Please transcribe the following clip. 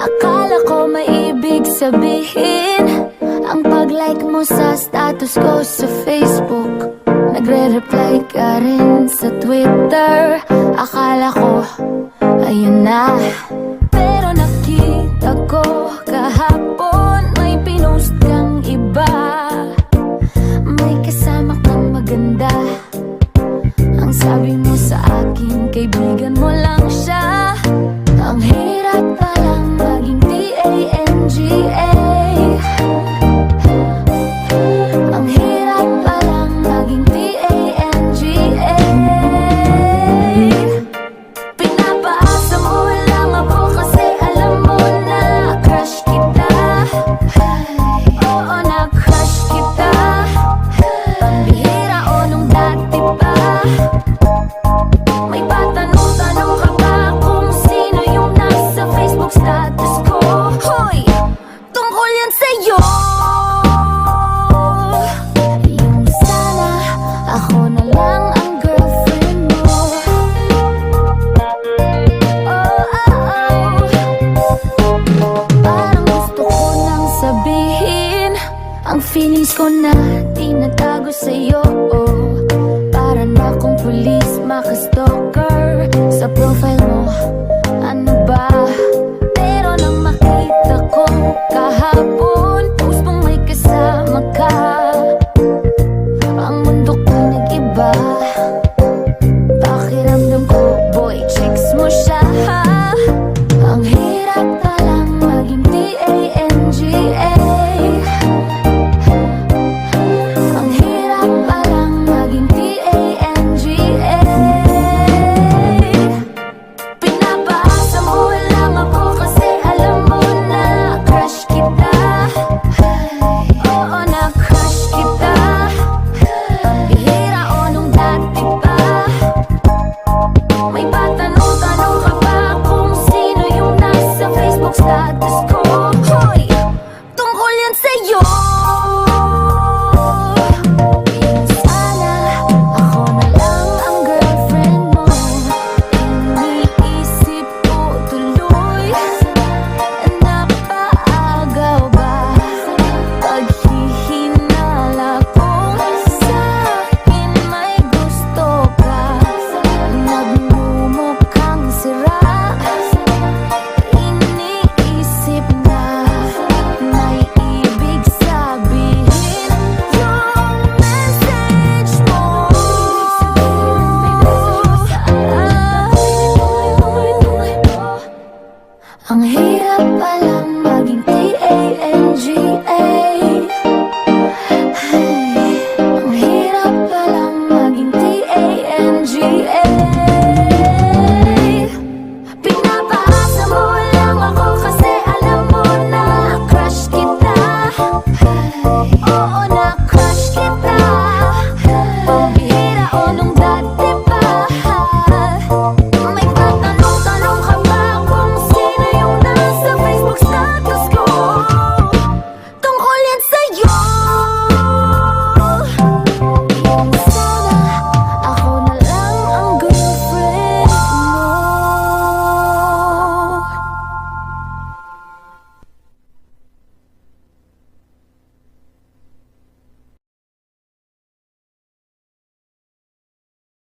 Akala ko may ibig sabihin ang pag-like mo sa status ko sa Facebook. Nagre-reply ka rin sa Twitter. Akala ko ayun na, pero nakita ko kahapon may pinost kang iba. May kasama kang maganda. Ang sabi mo sa akin, kaibigan mo lang siya. Ang hirap palang maging TANGA. Ang hirap palang maging TANGA. Pinapaasa mo lang ako kasi alam mo na crush kita. Oo, na crush kita. Pambihira o nung dati pa. May patanong-tanong ka ba kung sino yung nasa Facebook status ko? Hoy! Tungkol yan sa'yo! Yung sana ako na lang ang girlfriend mo. Parang gusto ko nang sabihin ang feelings ko na tinatago sa'yo. Para na akong pulis, maka-stalker sa profile mo. Ano ba? Pero nang makita ko kahapon post mong may kasama ka, ang mundo ko nag-iba. Pakiramdam ko, boy, chicks mo siya. Ang hirap palang maging TANGA. Ang hirap palang maging TANGA. Pinapaasa mo lang ako kasi alam mo na crush kita. Oo, na crush kita. Pambihira o nung dati pa. May patanong-tanong ka ba kung sino yung nasa Facebook status ko? Hoy! Tungkol yan sa'yo! Yung sana ako na lang ang girlfriend mo. Iniisip ko tuloy, napaagaw ba? Paghihinala kung sa'kin may gusto ka. Nagmumukhang sira. Iniisip na may ibig sabihin yung message mo. Ang hirap palang maging